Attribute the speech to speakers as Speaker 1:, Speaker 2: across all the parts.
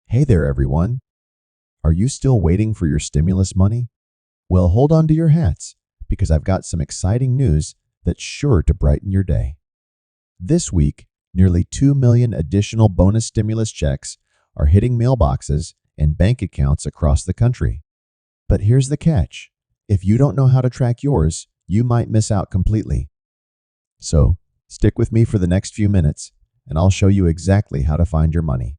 Speaker 1: Hey there, everyone. Are you still waiting for your stimulus money? Well, hold on to your hats because I've got some exciting news that's sure to brighten your day. This week, nearly 2 million additional bonus stimulus checks are hitting mailboxes and bank accounts across the country. But here's the catch. If you don't know how to track yours, you might miss out completely. So, stick with me for the next few minutes, and I'll show you exactly how to find your money.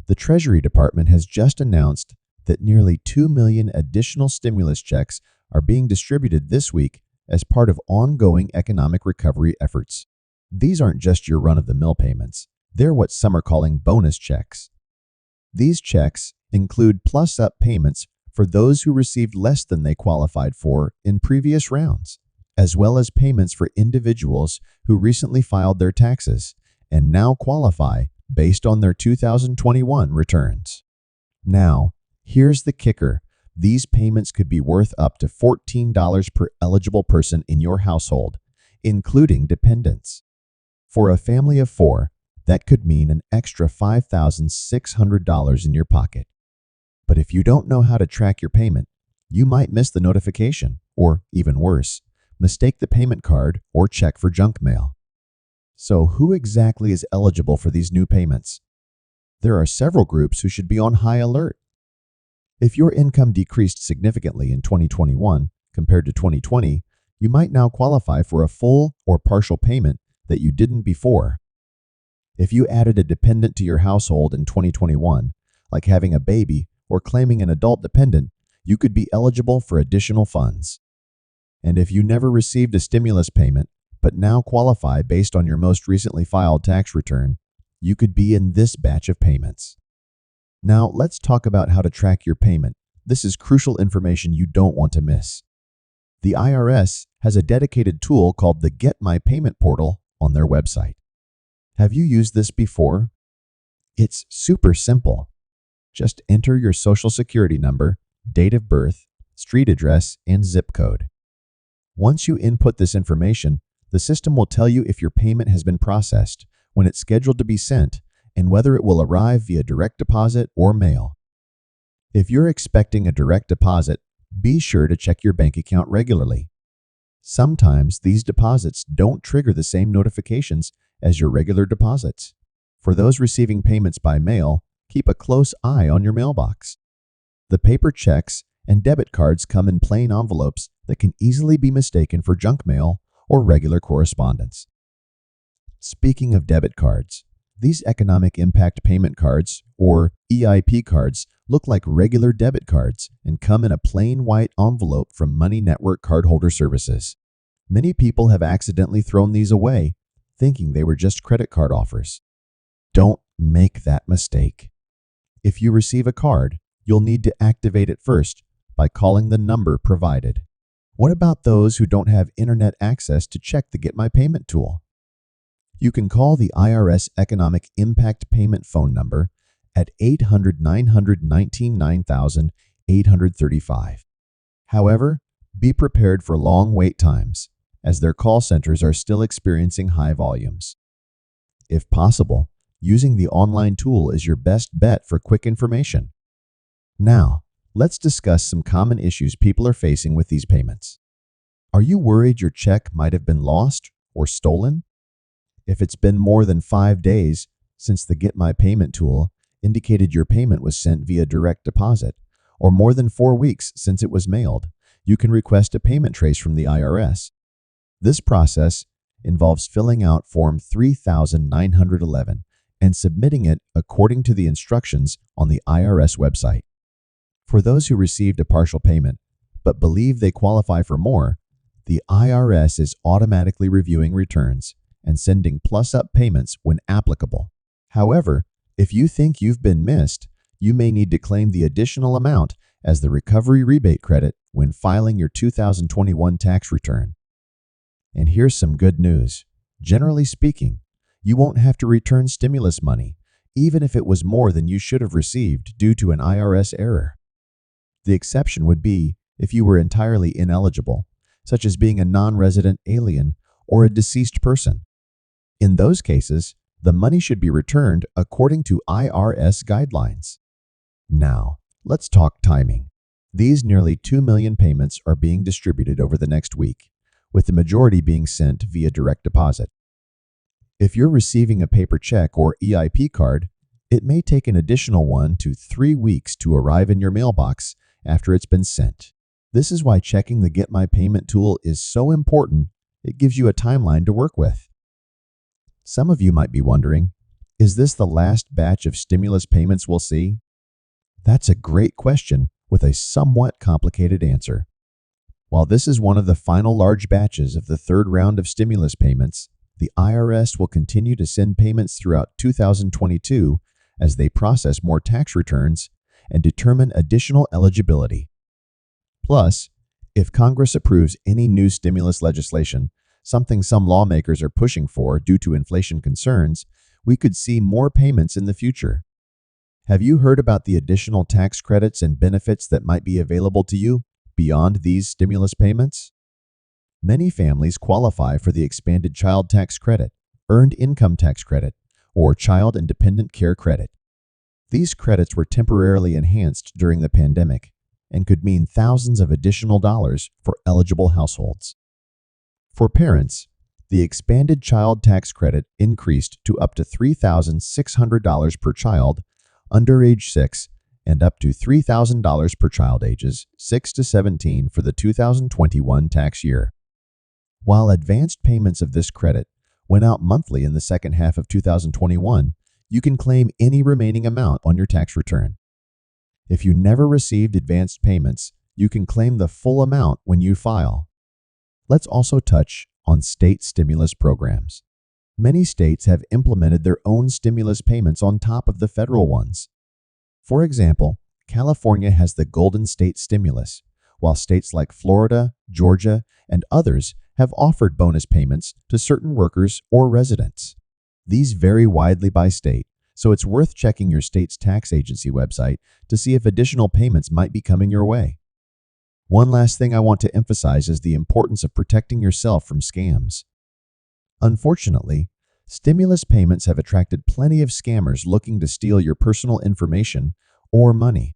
Speaker 1: The Treasury Department has just announced that nearly 2 million additional stimulus checks are being distributed this week as part of ongoing economic recovery efforts. These aren't just your run-of-the-mill payments. They're what some are calling bonus checks. These checks include plus-up payments for those who received less than they qualified for in previous rounds, as well as payments for individuals who recently filed their taxes and now qualify based on their 2021 returns. Now, here's the kicker. These payments could be worth up to $14 per eligible person in your household, including dependents. For a family of 4, that could mean an extra $5,600 in your pocket. But if you don't know how to track your payment, you might miss the notification, or even worse, mistake the payment card or check for junk mail. So who exactly is eligible for these new payments? There are several groups who should be on high alert. If your income decreased significantly in 2021 compared to 2020, you might now qualify for a full or partial payment that you didn't before. If you added a dependent to your household in 2021, like having a baby or claiming an adult dependent, you could be eligible for additional funds. And if you never received a stimulus payment, but now qualify based on your most recently filed tax return, you could be in this batch of payments. Now, let's talk about how to track your payment. This is crucial information you don't want to miss. The IRS has a dedicated tool called the Get My Payment portal on their website. Have you used this before? It's super simple. Just enter your social security number, date of birth, street address, and zip code. Once you input this information, the system will tell you if your payment has been processed, when it's scheduled to be sent, and whether it will arrive via direct deposit or mail. If you're expecting a direct deposit, be sure to check your bank account regularly. Sometimes these deposits don't trigger the same notifications as your regular deposits. For those receiving payments by mail, keep a close eye on your mailbox. The paper checks and debit cards come in plain envelopes that can easily be mistaken for junk mail or regular correspondence. Speaking of debit cards, these economic impact payment cards, or EIP cards, look like regular debit cards and come in a plain white envelope from Money Network Cardholder Services. Many people have accidentally thrown these away, thinking they were just credit card offers. Don't make that mistake. If you receive a card, you'll need to activate it first by calling the number provided. What about those who don't have internet access to check the Get My Payment tool? You can call the IRS Economic Impact Payment phone number at 800-919-9835. However, be prepared for long wait times, as their call centers are still experiencing high volumes. If possible, using the online tool is your best bet for quick information. Now, let's discuss some common issues people are facing with these payments. Are you worried your check might have been lost or stolen? If it's been more than 5 days since the Get My Payment tool indicated your payment was sent via direct deposit, or more than 4 weeks since it was mailed, you can request a payment trace from the IRS. This process involves filling out Form 3911 and submitting it according to the instructions on the IRS website. For those who received a partial payment but believe they qualify for more, the IRS is automatically reviewing returns and sending plus-up payments when applicable. However, if you think you've been missed, you may need to claim the additional amount as the recovery rebate credit when filing your 2021 tax return. And here's some good news. Generally speaking, you won't have to return stimulus money, even if it was more than you should have received due to an IRS error. The exception would be if you were entirely ineligible, such as being a non-resident alien or a deceased person. In those cases, The money should be returned according to IRS guidelines. Now, let's talk timing. These nearly 2 million payments are being distributed over the next week, with the majority being sent via direct deposit. If you're receiving a paper check or EIP card, it may take an additional 1 to 3 weeks to arrive in your mailbox after it's been sent. This is why checking the Get My Payment tool is so important. It gives you a timeline to work with. Some of you might be wondering, is this the last batch of stimulus payments we'll see? That's a great question with a somewhat complicated answer. While this is one of the final large batches of the third round of stimulus payments, the IRS will continue to send payments throughout 2022 as they process more tax returns and determine additional eligibility. Plus, if Congress approves any new stimulus legislation, something some lawmakers are pushing for due to inflation concerns, we could see more payments in the future. Have you heard about the additional tax credits and benefits that might be available to you beyond these stimulus payments? Many families qualify for the expanded child tax credit, earned income tax credit, or child and dependent care credit. These credits were temporarily enhanced during the pandemic and could mean thousands of additional dollars for eligible households. For parents, the expanded child tax credit increased to up to $3,600 per child under age 6 and up to $3,000 per child ages 6 to 17 for the 2021 tax year. While advanced payments of this credit went out monthly in the second half of 2021, you can claim any remaining amount on your tax return. If you never received advanced payments, you can claim the full amount when you file. Let's also touch on state stimulus programs. Many states have implemented their own stimulus payments on top of the federal ones. For example, California has the Golden State Stimulus, while states like Florida, Georgia, and others have offered bonus payments to certain workers or residents. These vary widely by state, so it's worth checking your state's tax agency website to see if additional payments might be coming your way. One last thing I want to emphasize is the importance of protecting yourself from scams. Unfortunately, stimulus payments have attracted plenty of scammers looking to steal your personal information or money.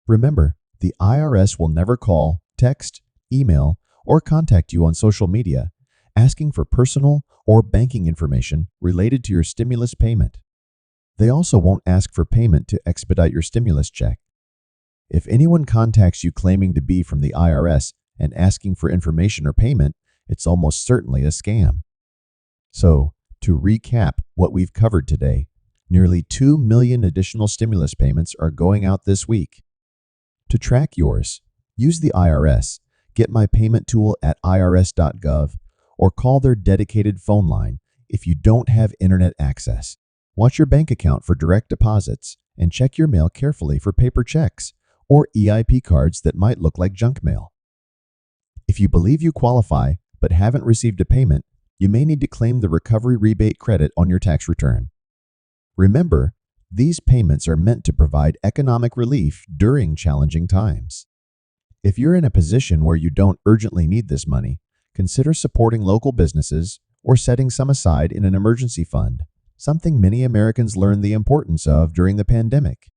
Speaker 1: Remember, the IRS will never call, text, email, or contact you on social media asking for personal or banking information related to your stimulus payment. They also won't ask for payment to expedite your stimulus check. If anyone contacts you claiming to be from the IRS and asking for information or payment, it's almost certainly a scam. So, to recap what we've covered today, nearly 2 million additional stimulus payments are going out this week. To track yours, use the IRS Get My Payment tool at irs.gov or call their dedicated phone line if you don't have internet access. Watch your bank account for direct deposits and check your mail carefully for paper checks or EIP cards that might look like junk mail. If you believe you qualify but haven't received a payment, you may need to claim the recovery rebate credit on your tax return. Remember, these payments are meant to provide economic relief during challenging times. If you're in a position where you don't urgently need this money, consider supporting local businesses or setting some aside in an emergency fund, something many Americans learned the importance of during the pandemic.